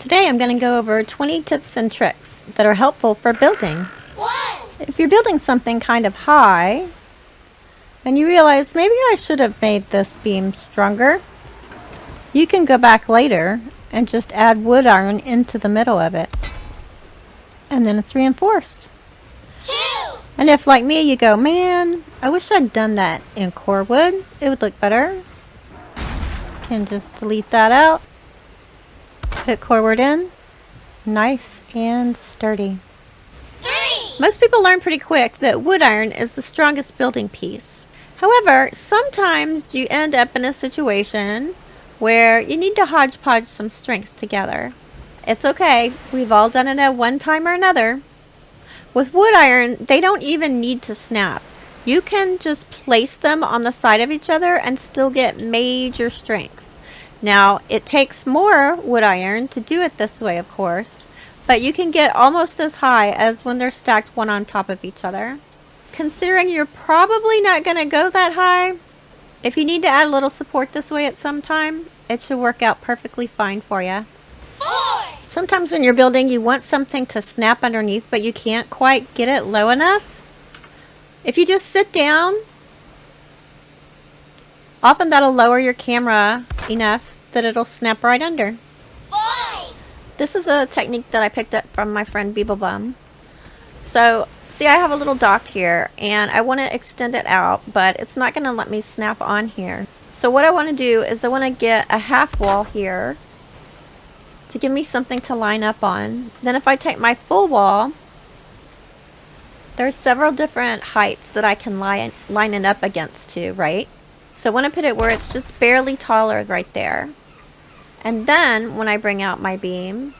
Today I'm going to go over 20 tips and tricks that are helpful for building. If you're building something kind of high and you realize maybe I should have made this beam stronger, you can go back later and just add wood iron into the middle of it. And then it's reinforced. And if, like me, you go, man, I wish I'd done that in core wood, it would look better. You can just delete that out. Put core wood in. Nice and sturdy. Most people learn pretty quick that wood iron is the strongest building piece. However, sometimes you end up in a situation where you need to hodgepodge some strength together. It's okay, we've all done it at one time or another. With wood iron, they don't even need to snap. You can just place them on the side of each other and still get major strength. Now, it takes more wood iron to do it this way, of course, but you can get almost as high as when they're stacked one on top of each other. Considering you're probably not going to go that high, if you need to add a little support this way at some time, it should work out perfectly fine for you. Sometimes when you're building, you want something to snap underneath, but you can't quite get it low enough. If you just sit down, often that'll lower your camera enough that it'll snap right under. This is a technique that I picked up from my friend Beeblebum. So, see, I have a little dock here, and I want to extend it out, but it's not going to let me snap on here. So what I want to do is I want to get a half wall here to give me something to line up on. Then if I take my full wall, there's several different heights that I can line it up against too, right? So I want to put it where it's just barely taller right there. And then when I bring out my beam,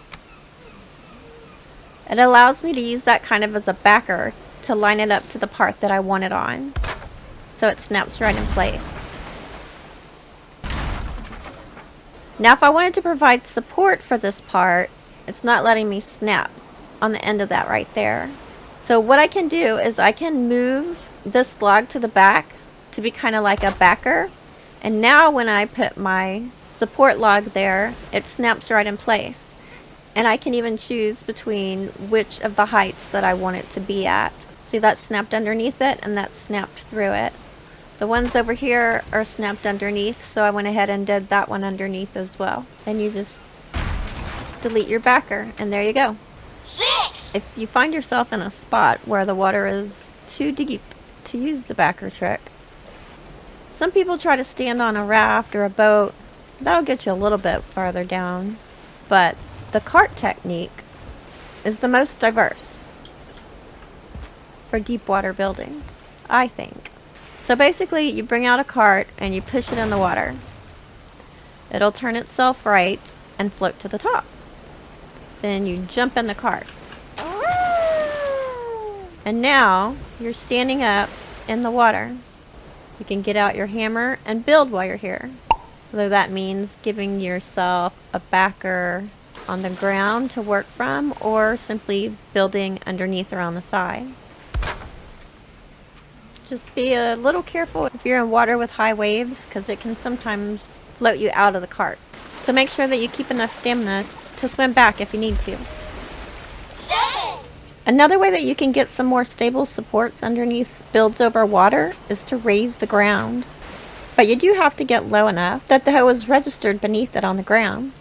it allows me to use that kind of as a backer to line it up to the part that I want it on. So it snaps right in place. Now if I wanted to provide support for this part, it's not letting me snap on the end of that right there. So what I can do is I can move this log to the back to be kind of like a backer. And now when I put my support log there, it snaps right in place. And I can even choose between which of the heights that I want it to be at. See, that snapped underneath it and that snapped through it. The ones over here are snapped underneath, so I went ahead and did that one underneath as well. And you just delete your backer, and there you go. If you find yourself in a spot where the water is too deep to use the backer trick, some people try to stand on a raft or a boat. That'll get you a little bit farther down. But the cart technique is the most diverse for deep water building, I think. So basically, you bring out a cart and you push it in the water. It'll turn itself right and float to the top. Then you jump in the cart. And now you're standing up in the water. You can get out your hammer and build while you're here. Whether that means giving yourself a backer on the ground to work from, or simply building underneath or on the side. Just be a little careful if you're in water with high waves, because it can sometimes float you out of the cart. So make sure that you keep enough stamina to swim back if you need to. Another way that you can get some more stable supports underneath builds over water is to raise the ground. But you do have to get low enough that the hoe is registered beneath it on the ground.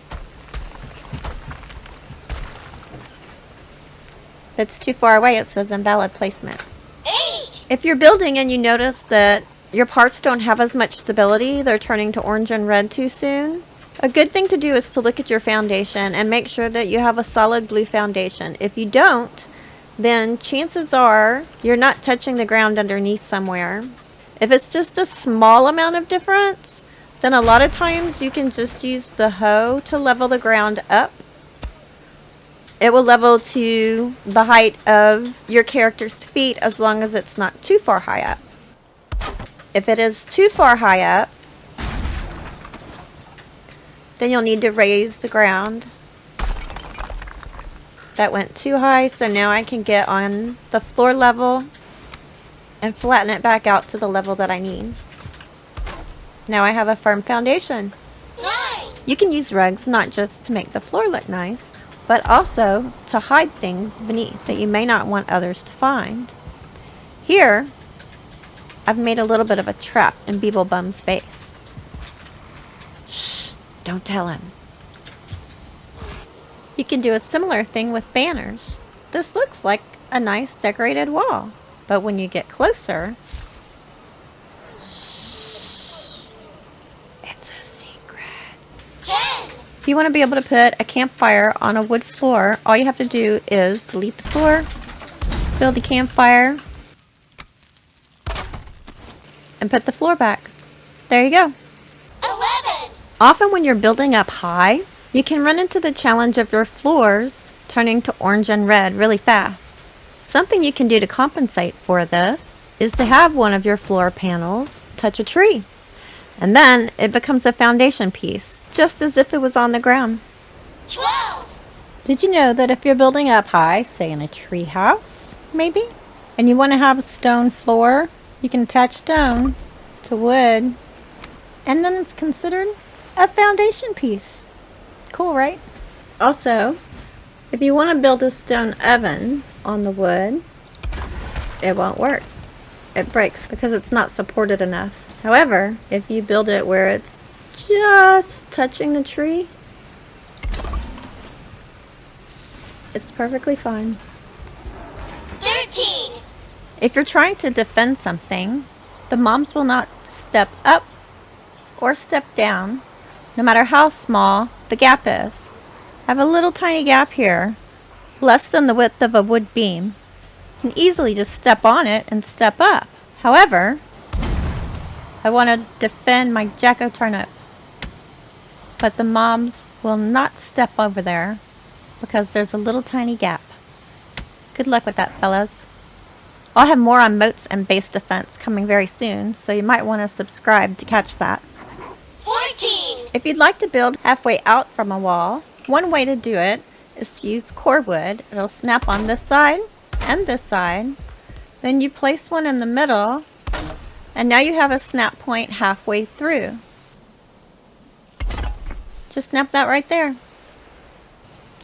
If it's too far away, it says invalid placement. If you're building and you notice that your parts don't have as much stability, they're turning to orange and red too soon, a good thing to do is to look at your foundation and make sure that you have a solid blue foundation. If you don't, then chances are you're not touching the ground underneath somewhere. If it's just a small amount of difference, then a lot of times you can just use the hoe to level the ground up. It will level to the height of your character's feet as long as it's not too far high up. If it is too far high up, then you'll need to raise the ground. That went too high, so now I can get on the floor level and flatten it back out to the level that I need. Now I have a firm foundation. Nice. You can use rugs not just to make the floor look nice, but also to hide things beneath that you may not want others to find. Here, I've made a little bit of a trap in Beeblebum's base. Shh, don't tell him. You can do a similar thing with banners. This looks like a nice decorated wall, but when you get closer, shh, it's a secret. 10. If you want to be able to put a campfire on a wood floor, all you have to do is delete the floor, build a campfire, and put the floor back. There you go. 11. Often when you're building up high, you can run into the challenge of your floors turning to orange and red really fast. Something you can do to compensate for this is to have one of your floor panels touch a tree. And then it becomes a foundation piece, just as if it was on the ground. 12. Did you know that if you're building up high, say in a tree house, maybe, and you want to have a stone floor, you can attach stone to wood, and then it's considered a foundation piece. Cool, right? Also, if you want to build a stone oven on the wood, it won't work. It breaks because it's not supported enough. However, if you build it where it's just touching the tree, it's perfectly fine. 13. If you're trying to defend something, the moms will not step up or step down, no matter how small the gap is. I have a little tiny gap here, less than the width of a wood beam. You can easily just step on it and step up. However, I want to defend my jack-o'-turnip, but the moms will not step over there because there's a little tiny gap. Good luck with that, fellas. I'll have more on moats and base defense coming very soon, so you might want to subscribe to catch that. 14. If you'd like to build halfway out from a wall, one way to do it is to use core wood. It'll snap on this side and this side. Then you place one in the middle, and now you have a snap point halfway through. Just snap that right there.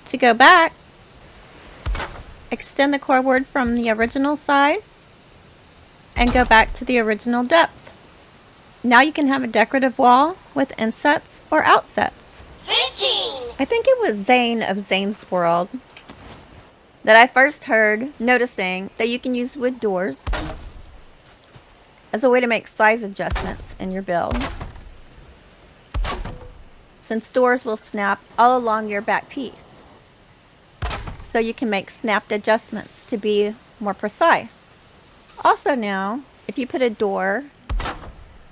To go back, extend the core wood from the original side and go back to the original depth. Now you can have a decorative wall with insets or outsets. 15. I think it was Zane of Zane's World that I first heard noticing that you can use wood doors as a way to make size adjustments in your build, since doors will snap all along your back piece. So you can make snapped adjustments to be more precise. Also now, if you put a door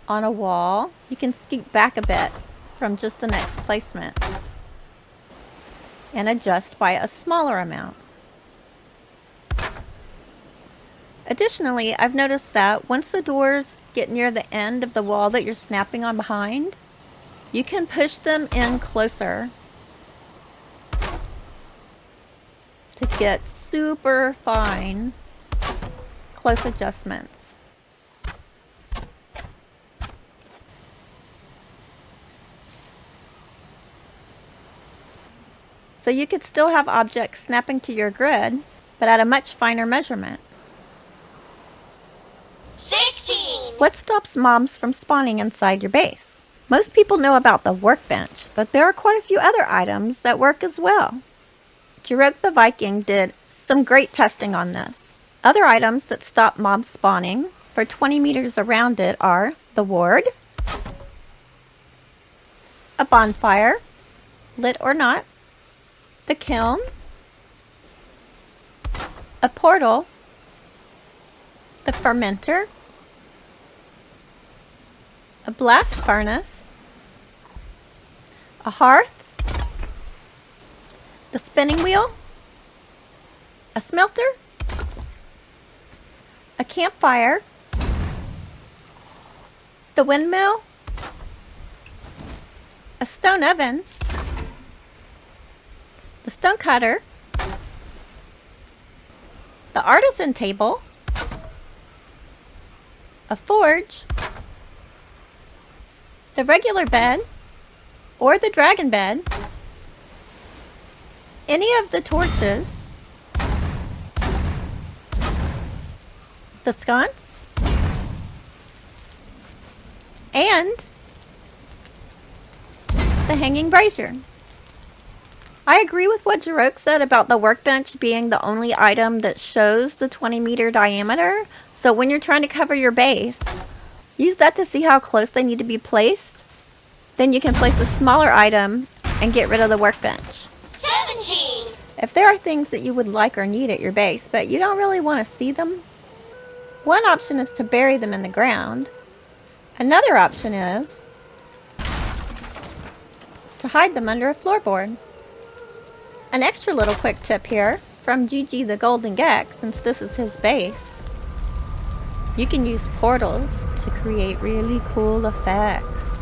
on a wall, you can scoot back a bit from just the next placement and adjust by a smaller amount. Additionally, I've noticed that once the doors get near the end of the wall that you're snapping on behind, you can push them in closer to get super fine close adjustments. So you could still have objects snapping to your grid, but at a much finer measurement. 16. What stops mobs from spawning inside your base? Most people know about the workbench, but there are quite a few other items that work as well. Jirok the Viking did some great testing on this. Other items that stop mobs spawning for 20 meters around it are the ward, a bonfire, lit or not, the kiln, a portal, the fermenter, a blast furnace, a hearth, the spinning wheel, a smelter, a campfire, the windmill, a stone oven, the stone cutter, the artisan table, a forge, the regular bed, or the dragon bed, any of the torches, the sconce, and the hanging brazier. I agree with what Jarok said about the workbench being the only item that shows the 20-meter diameter. So when you're trying to cover your base, use that to see how close they need to be placed. Then you can place a smaller item and get rid of the workbench. 17. If there are things that you would like or need at your base, but you don't really want to see them, one option is to bury them in the ground. Another option is to hide them under a floorboard. An extra little quick tip here from Gigi the Golden Geck, since this is his base. You can use portals to create really cool effects.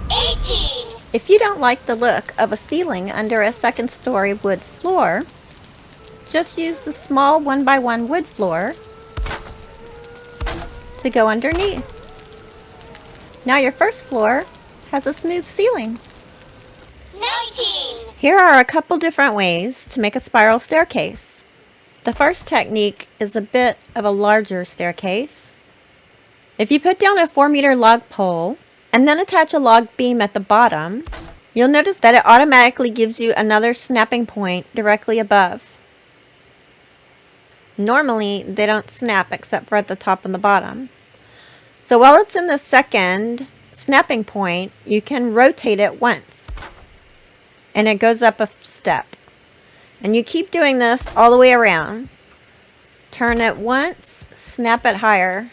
18. If you don't like the look of a ceiling under a second-story wood floor, just use the small 1x1 wood floor to go underneath. Now your first floor has a smooth ceiling. 19. Here are a couple different ways to make a spiral staircase. The first technique is a bit of a larger staircase. If you put down a 4-meter log pole and then attach a log beam at the bottom, you'll notice that it automatically gives you another snapping point directly above. Normally, they don't snap except for at the top and the bottom. So while it's in the second snapping point, you can rotate it once, and it goes up a step. And you keep doing this all the way around. Turn it once, snap it higher,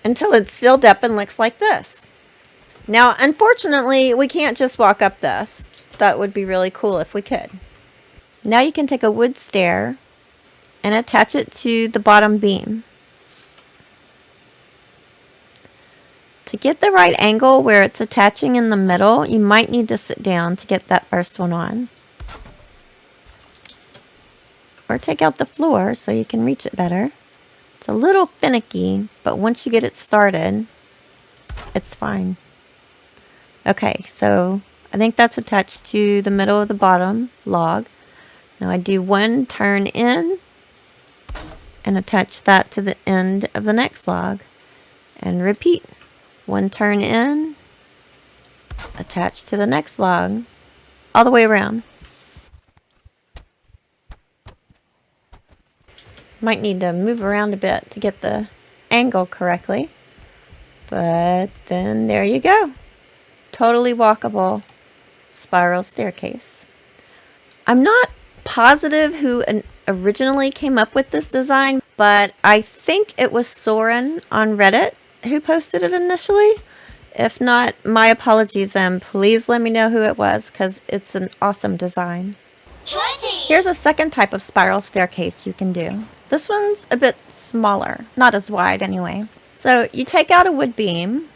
until it's filled up and looks like this. Now, unfortunately, we can't just walk up this. That would be really cool if we could. Now you can take a wood stair and attach it to the bottom beam. To get the right angle where it's attaching in the middle, you might need to sit down to get that first one on. Or take out the floor so you can reach it better. It's a little finicky, but once you get it started, it's fine. Okay, so I think that's attached to the middle of the bottom log. Now I do one turn in and attach that to the end of the next log. And repeat. One turn in, attach to the next log, all the way around. Might need to move around a bit to get the angle correctly. But then there you go. Totally walkable spiral staircase. I'm not positive who originally came up with this design, but I think it was Soren on Reddit who posted it initially. If not, my apologies, and please let me know who it was, because it's an awesome design. 20. Here's a second type of spiral staircase you can do. This one's a bit smaller, not as wide anyway. So you take out a wood beam,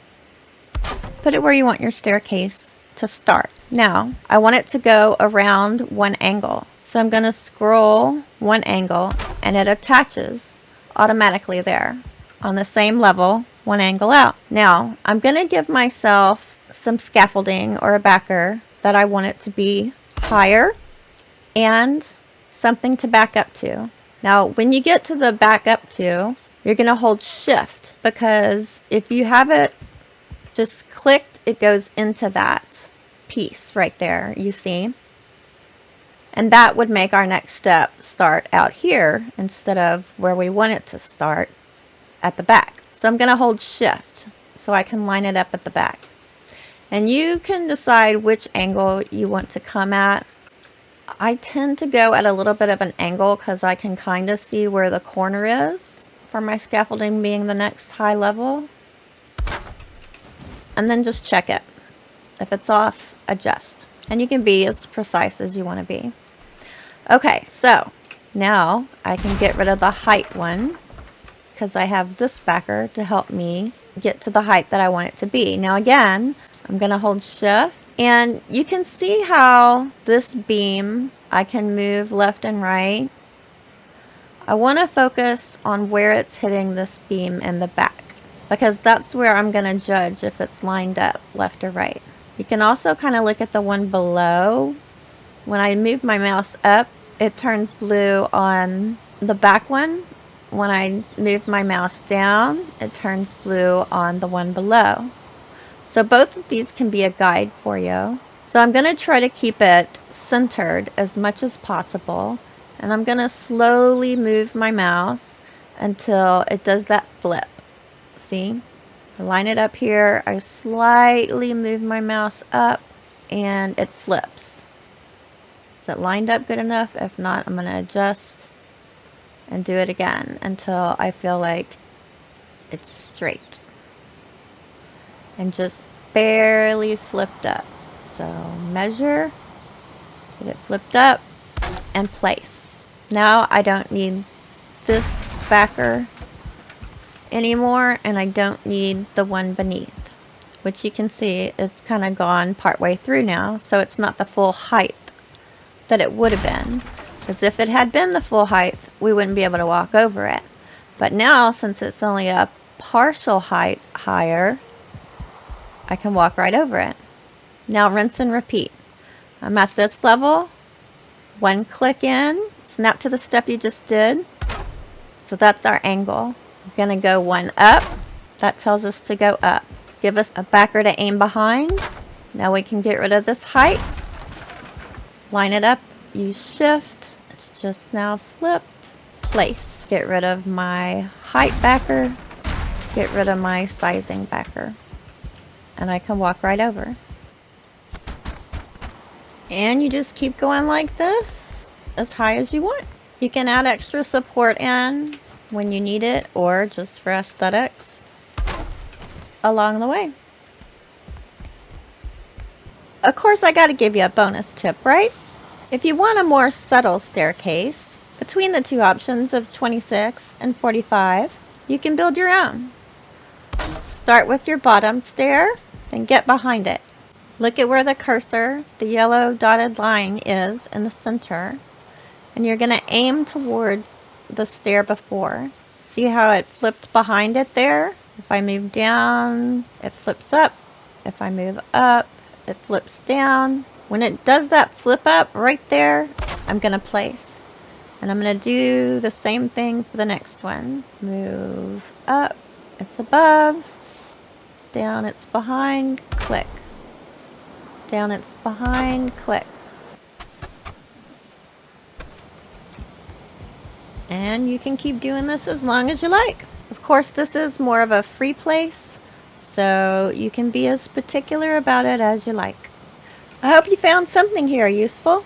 put it where you want your staircase to start. Now, I want it to go around one angle. So I'm going to scroll one angle, and it attaches automatically there on the same level, one angle out. Now, I'm going to give myself some scaffolding or a backer that I want it to be higher and something to back up to. Now, when you get to the back up to, you're going to hold shift, because if you have it just clicked, it goes into that piece right there, you see. And that would make our next step start out here instead of where we want it to start at the back. So I'm going to hold shift so I can line it up at the back. And you can decide which angle you want to come at. I tend to go at a little bit of an angle because I can kind of see where the corner is for my scaffolding being the next high level. And then just check it. If it's off, adjust. And you can be as precise as you want to be. Okay, so now I can get rid of the height one, because I have this backer to help me get to the height that I want it to be. Now again, I'm going to hold shift, and you can see how this beam, I can move left and right. I want to focus on where it's hitting this beam in the back. because that's where I'm going to judge if it's lined up left or right. You can also kind of look at the one below. When I move my mouse up, it turns blue on the back one. When I move my mouse down, it turns blue on the one below. So both of these can be a guide for you. So I'm going to try to keep it centered as much as possible. And I'm going to slowly move my mouse until it does that flip. See? I line it up here. I slightly move my mouse up and it flips. Is it lined up good enough? If not, I'm going to adjust and do it again until I feel like it's straight. And just barely flipped up. So measure, get it flipped up, and place. Now I don't need this backer anymore, and I don't need the one beneath, which you can see it's kind of gone partway through now, so it's not the full height that it would have been. Because if it had been the full height, we wouldn't be able to walk over it. But now, since it's only a partial height higher, I can walk right over it. Now rinse and repeat. I'm at this level, one click in, snap to the step you just did. So that's our angle. I'm gonna go one up. That tells us to go up. Give us a backer to aim behind. Now we can get rid of this height. Line it up, use shift. It's just now flipped. Place. Get rid of my height backer. Get rid of my sizing backer. And I can walk right over. And you just keep going like this as high as you want. You can add extra support in when you need it, or just for aesthetics along the way. Of course, I gotta give you a bonus tip, right? If you want a more subtle staircase, between the two options of 26 and 45, you can build your own. Start with your bottom stair, then get behind it. Look at where the cursor, the yellow dotted line, is in the center. And you're going to aim towards the stair before. See how it flipped behind it there? If I move down, it flips up. If I move up, it flips down. When it does that flip up right there, I'm going to place. And I'm going to do the same thing for the next one. Move up, it's above. Down, it's behind, click. Down, it's behind, click. And you can keep doing this as long as you like. Of course, this is more of a free place, so you can be as particular about it as you like. I hope you found something here useful.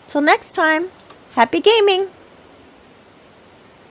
Till next time, happy gaming!